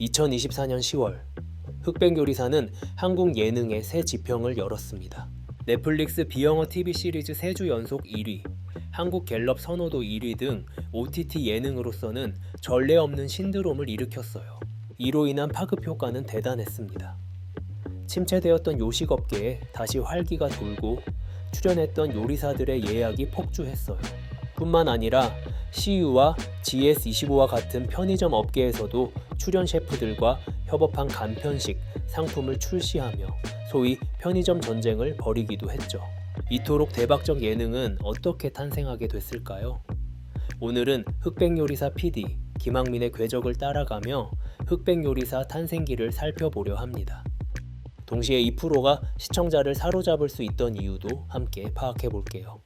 2024년 10월, 흑백요리사는 한국 예능의 새 지평을 열었습니다. 넷플릭스 비영어 TV 시리즈 3주 연속 1위, 한국 갤럽 선호도 1위 등 OTT 예능으로서는 전례 없는 신드롬을 일으켰어요. 이로 인한 파급 효과는 대단했습니다. 침체되었던 요식업계에 다시 활기가 돌고 출연했던 요리사들의 예약이 폭주했어요. 뿐만 아니라 CU와 GS25와 같은 편의점 업계에서도 출연 셰프들과 협업한 간편식 상품을 출시하며 소위 편의점 전쟁을 벌이기도 했죠. 이토록 대박적 예능은 어떻게 탄생하게 됐을까요? 오늘은 흑백요리사 PD 김학민의 궤적을 따라가며 흑백요리사 탄생기를 살펴보려 합니다. 동시에 이 프로가 시청자를 사로잡을 수 있던 이유도 함께 파악해 볼게요.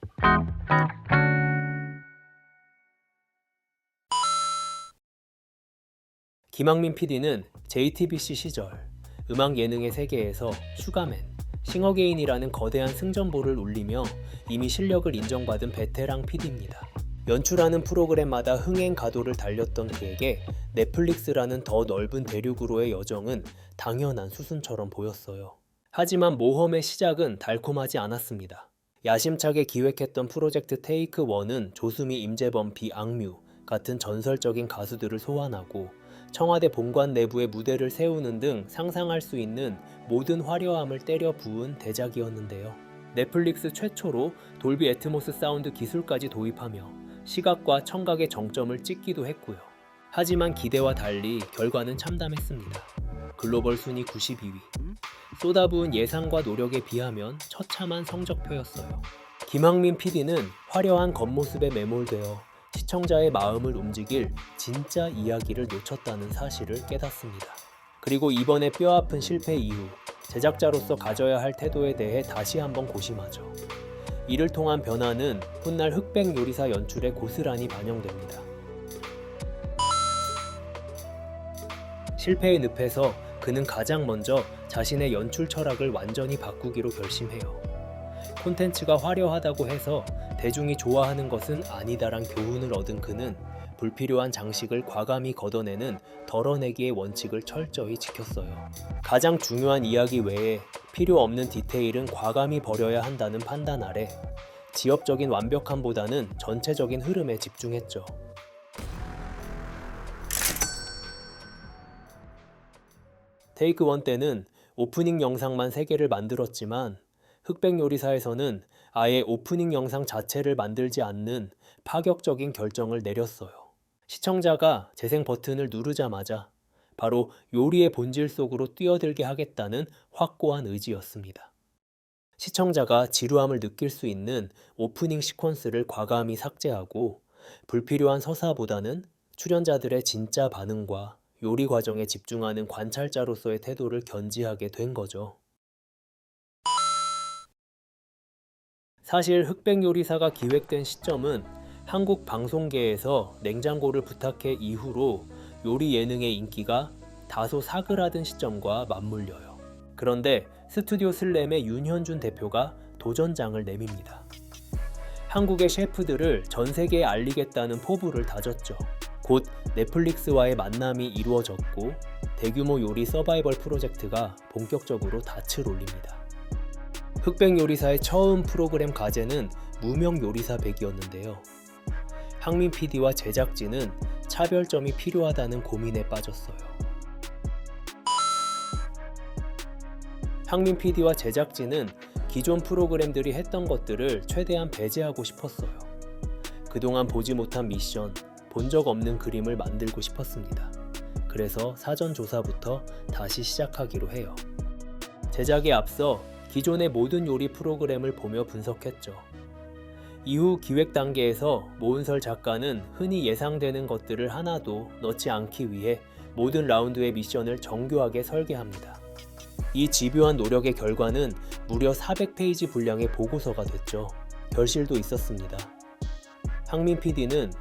김학민 PD는 JTBC 시절 음악 예능의 세계에서 슈가맨, 싱어게인이라는 거대한 승전보를 울리며 이미 실력을 인정받은 베테랑 PD입니다. 연출하는 프로그램마다 흥행 가도를 달렸던 그에게 넷플릭스라는 더 넓은 대륙으로의 여정은 당연한 수순처럼 보였어요. 하지만 모험의 시작은 달콤하지 않았습니다. 야심차게 기획했던 프로젝트 테이크 1은 조수미, 임재범, 비악뮤 같은 전설적인 가수들을 소환하고 청와대 본관 내부에 무대를 세우는 등 상상할 수 있는 모든 화려함을 때려 부은 대작이었는데요. 넷플릭스 최초로 돌비 애트모스 사운드 기술까지 도입하며 시각과 청각의 정점을 찍기도 했고요. 하지만 기대와 달리 결과는 참담했습니다. 글로벌 순위 92위. 쏟아부은 예상과 노력에 비하면 처참한 성적표였어요. 김학민 PD는 화려한 겉모습에 매몰되어 시청자의 마음을 움직일 진짜 이야기를 놓쳤다는 사실을 깨닫습니다. 그리고 이번에 뼈아픈 실패 이후 제작자로서 가져야 할 태도에 대해 다시 한번 고심하죠. 이를 통한 변화는 훗날 흑백 요리사 연출에 고스란히 반영됩니다. 실패의 늪에서 그는 가장 먼저 자신의 연출 철학을 완전히 바꾸기로 결심해요. 콘텐츠가 화려하다고 해서 대중이 좋아하는 것은 아니다란 교훈을 얻은 그는 불필요한 장식을 과감히 걷어내는 덜어내기의 원칙을 철저히 지켰어요. 가장 중요한 이야기 외에 필요 없는 디테일은 과감히 버려야 한다는 판단 아래 지엽적인 완벽함보다는 전체적인 흐름에 집중했죠. 테이크 1 때는 오프닝 영상만 3개를 만들었지만 흑백요리사에서는 아예 오프닝 영상 자체를 만들지 않는 파격적인 결정을 내렸어요. 시청자가 재생 버튼을 누르자마자 바로 요리의 본질 속으로 뛰어들게 하겠다는 확고한 의지였습니다. 시청자가 지루함을 느낄 수 있는 오프닝 시퀀스를 과감히 삭제하고 불필요한 서사보다는 출연자들의 진짜 반응과 요리 과정에 집중하는 관찰자로서의 태도를 견지하게 된 거죠. 사실 흑백요리사가 기획된 시점은 한국 방송계에서 냉장고를 부탁해 이후로 요리 예능의 인기가 다소 사그라든 시점과 맞물려요. 그런데 스튜디오 슬램의 윤현준 대표가 도전장을 내밉니다. 한국의 셰프들을 전 세계에 알리겠다는 포부를 다졌죠. 곧 넷플릭스와의 만남이 이루어졌고 대규모 요리 서바이벌 프로젝트가 본격적으로 닻을 올립니다. 흑백요리사의 처음 프로그램 과제는 무명 요리사 배기였는데요. 학민 PD와 제작진은 차별점이 필요하다는 고민에 빠졌어요. 학민 PD와 제작진은 기존 프로그램들이 했던 것들을 최대한 배제하고 싶었어요. 그동안 보지 못한 미션, 본 적 없는 그림을 만들고 싶었습니다. 그래서 사전 조사부터 다시 시작하기로 해요. 제작에 앞서 기존의 모든 요리 프로그램을 보며 분석했죠. 이후 기획 단계에서 모은설 작가는 흔히 예상되는 것들을 하나도 넣지 않기 위해 모든 라운드의 미션을 정교하게 설계합니다. 이 집요한 노력의 결과는 무려 400페이지 분량의 보고서가 됐죠. 결실도 있었습니다. 학민 PD는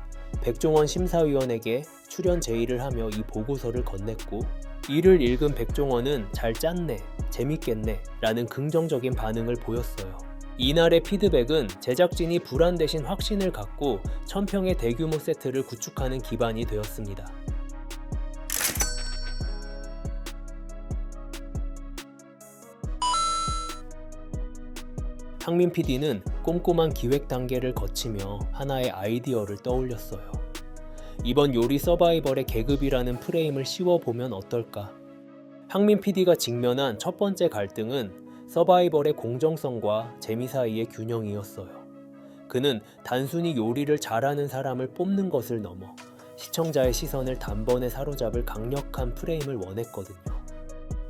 백종원 심사위원에게 출연 제의를 하며 이 보고서를 건넸고 이를 읽은 백종원은 잘 짰네, 재밌겠네 라는 긍정적인 반응을 보였어요. 이날의 피드백은 제작진이 불안 대신 확신을 갖고 1000평의 대규모 세트를 구축하는 기반이 되었습니다. 항민 PD는 꼼꼼한 기획 단계를 거치며 하나의 아이디어를 떠올렸어요. 이번 요리 서바이벌의 계급이라는 프레임을 씌워보면 어떨까? 항민 PD가 직면한 첫 번째 갈등은 서바이벌의 공정성과 재미 사이의 균형이었어요. 그는 단순히 요리를 잘하는 사람을 뽑는 것을 넘어 시청자의 시선을 단번에 사로잡을 강력한 프레임을 원했거든요.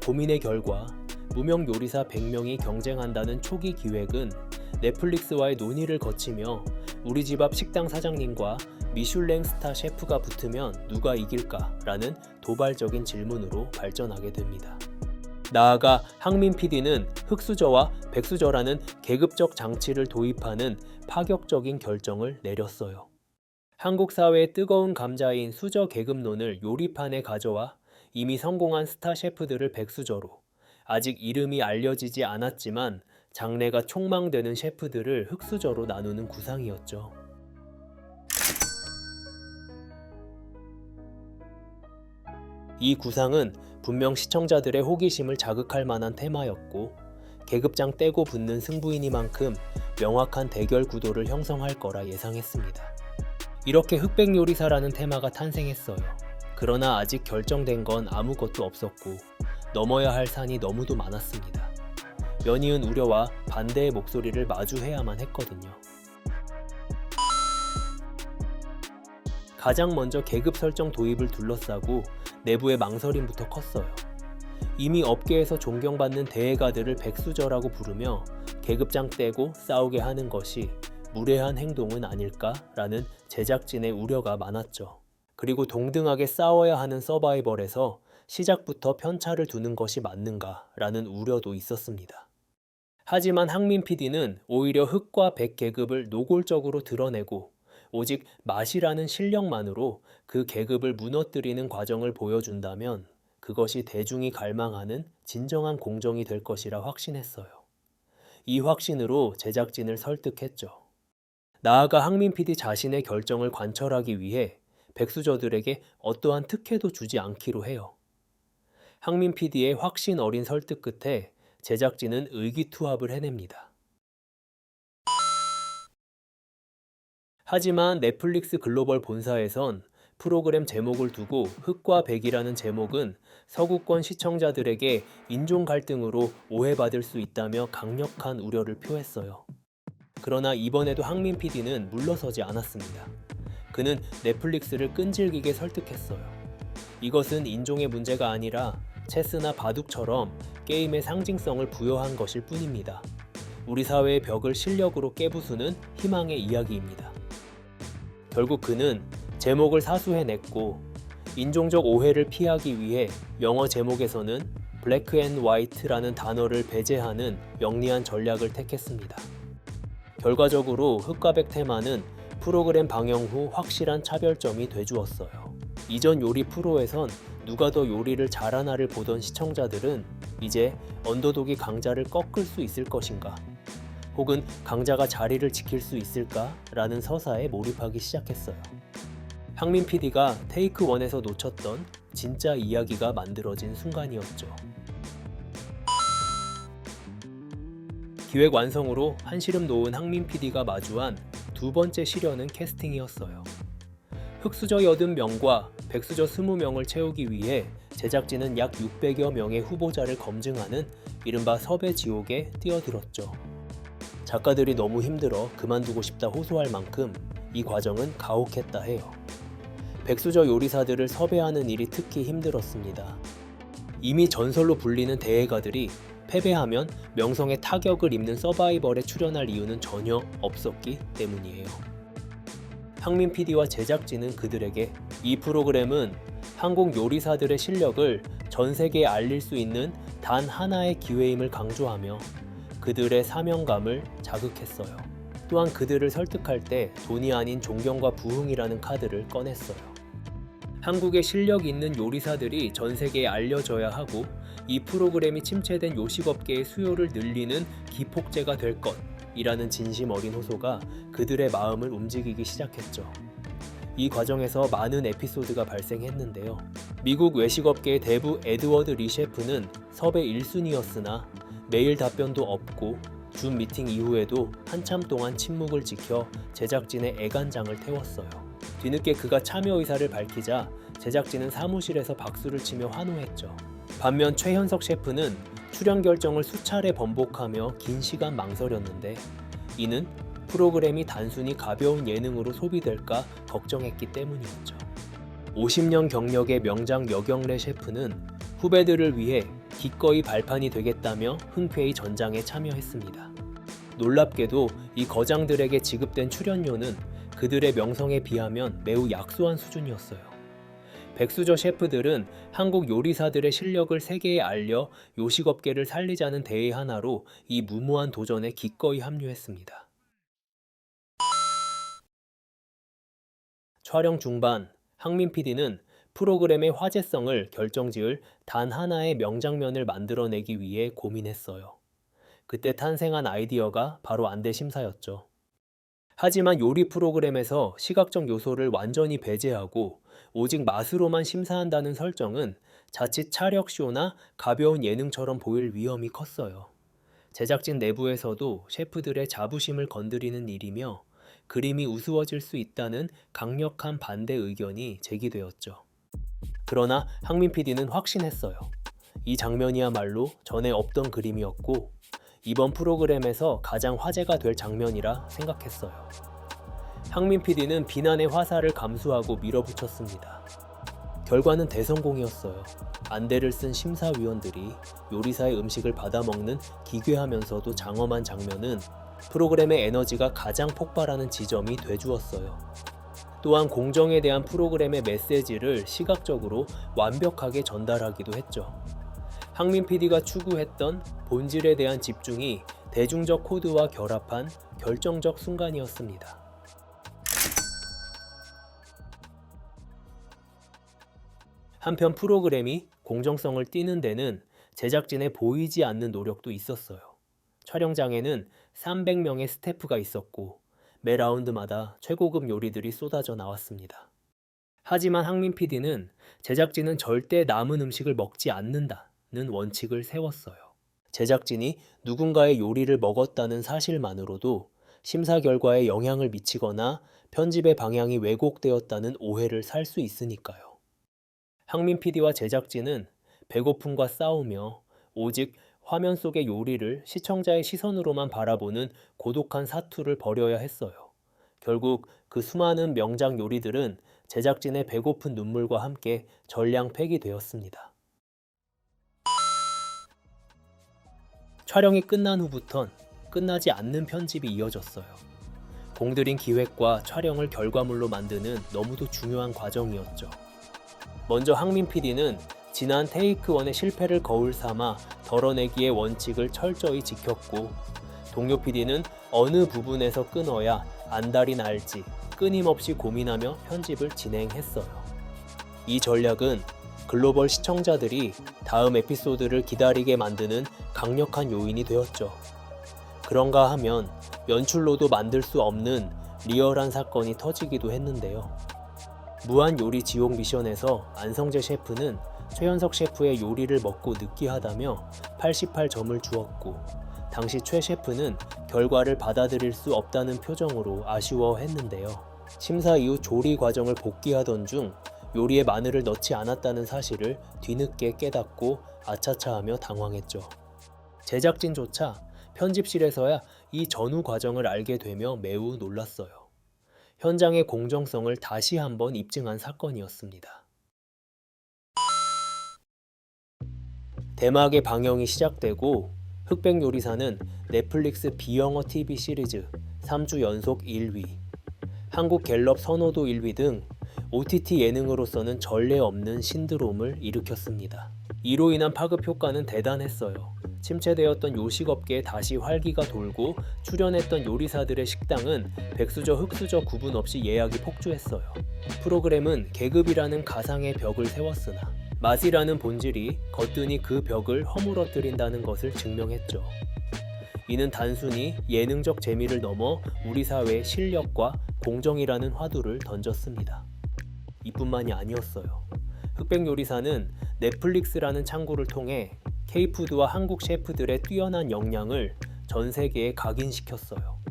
고민의 결과 무명 요리사 100명이 경쟁한다는 초기 기획은 넷플릭스와의 논의를 거치며 우리 집 앞 식당 사장님과 미슐랭 스타 셰프가 붙으면 누가 이길까라는 도발적인 질문으로 발전하게 됩니다. 나아가 항민 PD는 흑수저와 백수저라는 계급적 장치를 도입하는 파격적인 결정을 내렸어요. 한국 사회의 뜨거운 감자인 수저 계급론을 요리판에 가져와 이미 성공한 스타 셰프들을 백수저로, 아직 이름이 알려지지 않았지만 장래가 촉망되는 셰프들을 흑수저로 나누는 구상이었죠. 이 구상은 분명 시청자들의 호기심을 자극할 만한 테마였고, 계급장 떼고 붙는 승부이니만큼 명확한 대결 구도를 형성할 거라 예상했습니다. 이렇게 흑백 요리사라는 테마가 탄생했어요. 그러나 아직 결정된 건 아무것도 없었고 넘어야 할 산이 너무도 많았습니다. 연이은 우려와 반대의 목소리를 마주해야만 했거든요. 가장 먼저 계급 설정 도입을 둘러싸고 내부의 망설임부터 컸어요. 이미 업계에서 존경받는 대회가들을 백수저라고 부르며 계급장 떼고 싸우게 하는 것이 무례한 행동은 아닐까라는 제작진의 우려가 많았죠. 그리고 동등하게 싸워야 하는 서바이벌에서 시작부터 편차를 두는 것이 맞는가라는 우려도 있었습니다. 하지만 항민 PD는 오히려 흑과 백 계급을 노골적으로 드러내고 오직 맛이라는 실력만으로 그 계급을 무너뜨리는 과정을 보여준다면 그것이 대중이 갈망하는 진정한 공정이 될 것이라 확신했어요. 이 확신으로 제작진을 설득했죠. 나아가 항민 PD 자신의 결정을 관철하기 위해 백수저들에게 어떠한 특혜도 주지 않기로 해요. 항민 PD의 확신 어린 설득 끝에 제작진은 의기투합을 해냅니다. 하지만 넷플릭스 글로벌 본사에선 프로그램 제목을 두고 흑과 백이라는 제목은 서구권 시청자들에게 인종 갈등으로 오해받을 수 있다며 강력한 우려를 표했어요. 그러나 이번에도 항민 PD는 물러서지 않았습니다. 그는 넷플릭스를 끈질기게 설득했어요. 이것은 인종의 문제가 아니라 체스나 바둑처럼 게임의 상징성을 부여한 것일 뿐입니다. 우리 사회의 벽을 실력으로 깨부수는 희망의 이야기입니다. 결국 그는 제목을 사수해냈고 인종적 오해를 피하기 위해 영어 제목에서는 블랙 앤 화이트라는 단어를 배제하는 영리한 전략을 택했습니다. 결과적으로 흑과 백 테마는 프로그램 방영 후 확실한 차별점이 돼주었어요. 이전 요리 프로에선 누가 더 요리를 잘하나를 보던 시청자들은 이제 언더독이 강자를 꺾을 수 있을 것인가, 혹은 강자가 자리를 지킬 수 있을까? 라는 서사에 몰입하기 시작했어요. 항민 PD가 테이크 1에서 놓쳤던 진짜 이야기가 만들어진 순간이었죠. 기획 완성으로 한시름 놓은 항민 PD가 마주한 두 번째 시련은 캐스팅이었어요. 흑수저 80명과 백수저 20명을 채우기 위해 제작진은 약 600여 명의 후보자를 검증하는 이른바 섭외 지옥에 뛰어들었죠. 작가들이 너무 힘들어 그만두고 싶다 호소할 만큼 이 과정은 가혹했다 해요. 백수저 요리사들을 섭외하는 일이 특히 힘들었습니다. 이미 전설로 불리는 대회가들이 패배하면 명성에 타격을 입는 서바이벌에 출연할 이유는 전혀 없었기 때문이에요. 항민 PD와 제작진은 그들에게 이 프로그램은 한국 요리사들의 실력을 전 세계에 알릴 수 있는 단 하나의 기회임을 강조하며 그들의 사명감을 자극했어요. 또한 그들을 설득할 때 돈이 아닌 존경과 부흥이라는 카드를 꺼냈어요. 한국의 실력 있는 요리사들이 전 세계에 알려져야 하고 이 프로그램이 침체된 요식업계의 수요를 늘리는 기폭제가 될 것이라는 진심 어린 호소가 그들의 마음을 움직이기 시작했죠. 이 과정에서 많은 에피소드가 발생했는데요. 미국 외식업계의 대부 에드워드 리 셰프는 섭외 1순위였으나 메일 답변도 없고 줌 미팅 이후에도 한참 동안 침묵을 지켜 제작진의 애간장을 태웠어요. 뒤늦게 그가 참여 의사를 밝히자 제작진은 사무실에서 박수를 치며 환호했죠. 반면 최현석 셰프는 출연 결정을 수차례 번복하며 긴 시간 망설였는데 이는 프로그램이 단순히 가벼운 예능으로 소비될까 걱정했기 때문이었죠. 50년 경력의 명장 여경래 셰프는 후배들을 위해 기꺼이 발판이 되겠다며 흔쾌히 전장에 참여했습니다. 놀랍게도 이 거장들에게 지급된 출연료는 그들의 명성에 비하면 매우 약소한 수준이었어요. 백수저 셰프들은 한국 요리사들의 실력을 세계에 알려 요식업계를 살리자는 대의 하나로 이 무모한 도전에 기꺼이 합류했습니다. 촬영 중반, 항민 PD는 프로그램의 화제성을 결정지을 단 하나의 명장면을 만들어내기 위해 고민했어요. 그때 탄생한 아이디어가 바로 안대 심사였죠. 하지만 요리 프로그램에서 시각적 요소를 완전히 배제하고 오직 맛으로만 심사한다는 설정은 자칫 차력쇼나 가벼운 예능처럼 보일 위험이 컸어요. 제작진 내부에서도 셰프들의 자부심을 건드리는 일이며 그림이 우스워질 수 있다는 강력한 반대 의견이 제기되었죠. 그러나 항민 PD는 확신했어요. 이 장면이야말로 전에 없던 그림이었고 이번 프로그램에서 가장 화제가 될 장면이라 생각했어요. 항민 PD는 비난의 화살을 감수하고 밀어붙였습니다. 결과는 대성공이었어요. 안대를 쓴 심사위원들이 요리사의 음식을 받아먹는 기괴하면서도 장엄한 장면은 프로그램의 에너지가 가장 폭발하는 지점이 돼주었어요. 또한 공정에 대한 프로그램의 메시지를 시각적으로 완벽하게 전달하기도 했죠. 항민 PD가 추구했던 본질에 대한 집중이 대중적 코드와 결합한 결정적 순간이었습니다. 한편 프로그램이 공정성을 띠는 데는 제작진의 보이지 않는 노력도 있었어요. 촬영장에는 300명의 스태프가 있었고 매 라운드마다 최고급 요리들이 쏟아져 나왔습니다. 하지만 항민 PD는 제작진은 절대 남은 음식을 먹지 않는다는 원칙을 세웠어요. 제작진이 누군가의 요리를 먹었다는 사실만으로도 심사 결과에 영향을 미치거나 편집의 방향이 왜곡되었다는 오해를 살 수 있으니까요. 항민 PD와 제작진은 배고픔과 싸우며 오직 화면 속의 요리를 시청자의 시선으로만 바라보는 고독한 사투를 벌여야 했어요. 결국 그 수많은 명장 요리들은 제작진의 배고픈 눈물과 함께 전량 폐기되었습니다. 촬영이 끝난 후부턴 끝나지 않는 편집이 이어졌어요. 공들인 기획과 촬영을 결과물로 만드는 너무도 중요한 과정이었죠. 먼저 항민 PD는 지난 테이크 1의 실패를 거울 삼아 덜어내기의 원칙을 철저히 지켰고 동료 PD는 어느 부분에서 끊어야 안달이 날지 끊임없이 고민하며 편집을 진행했어요. 이 전략은 글로벌 시청자들이 다음 에피소드를 기다리게 만드는 강력한 요인이 되었죠. 그런가 하면 연출로도 만들 수 없는 리얼한 사건이 터지기도 했는데요. 무한 요리 지옥 미션에서 안성재 셰프는 최현석 셰프의 요리를 먹고 느끼하다며 88점을 주었고 당시 최 셰프는 결과를 받아들일 수 없다는 표정으로 아쉬워했는데요. 심사 이후 조리 과정을 복귀하던 중 요리에 마늘을 넣지 않았다는 사실을 뒤늦게 깨닫고 아차차하며 당황했죠. 제작진조차 편집실에서야 이 전후 과정을 알게 되며 매우 놀랐어요. 현장의 공정성을 다시 한번 입증한 사건이었습니다. 대막의 방영이 시작되고 흑백요리사는 넷플릭스 비영어 TV 시리즈 3주 연속 1위, 한국 갤럽 선호도 1위 등 OTT 예능으로서는 전례 없는 신드롬을 일으켰습니다. 이로 인한 파급 효과는 대단했어요. 침체되었던 요식업계에 다시 활기가 돌고 출연했던 요리사들의 식당은 백수저 흑수저 구분 없이 예약이 폭주했어요. 프로그램은 계급이라는 가상의 벽을 세웠으나 맛이라는 본질이 거뜬히 그 벽을 허물어뜨린다는 것을 증명했죠. 이는 단순히 예능적 재미를 넘어 우리 사회의 실력과 공정이라는 화두를 던졌습니다. 이뿐만이 아니었어요. 흑백요리사는 넷플릭스라는 창구를 통해 K푸드와 한국 셰프들의 뛰어난 역량을 전 세계에 각인시켰어요.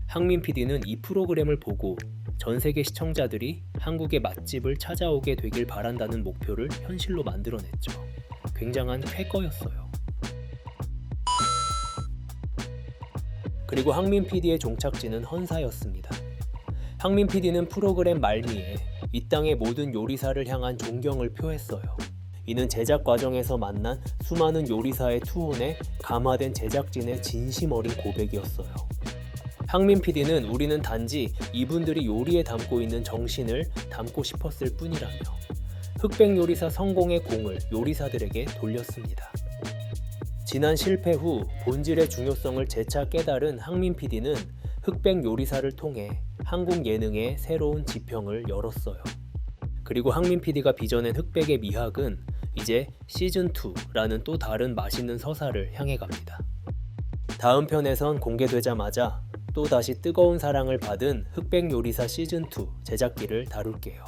항민 PD는 이 프로그램을 보고 전 세계 시청자들이 한국의 맛집을 찾아오게 되길 바란다는 목표를 현실로 만들어냈죠. 굉장한 쾌거였어요. 그리고 항민 PD의 종착지는 헌사였습니다. 항민 PD는 프로그램 말미에 이 땅의 모든 요리사를 향한 존경을 표했어요. 이는 제작 과정에서 만난 수많은 요리사의 투혼에 감화된 제작진의 진심 어린 고백이었어요. 항민 PD는 우리는 단지 이분들이 요리에 담고 있는 정신을 담고 싶었을 뿐이라며 흑백 요리사 성공의 공을 요리사들에게 돌렸습니다. 지난 실패 후 본질의 중요성을 재차 깨달은 항민 PD는 흑백 요리사를 통해 한국 예능의 새로운 지평을 열었어요. 그리고 항민 PD가 빚어낸 흑백의 미학은 이제 시즌2라는 또 다른 맛있는 서사를 향해 갑니다. 다음 편에선 공개되자마자 또다시 뜨거운 사랑을 받은 흑백 요리사 시즌2 제작기를 다룰게요.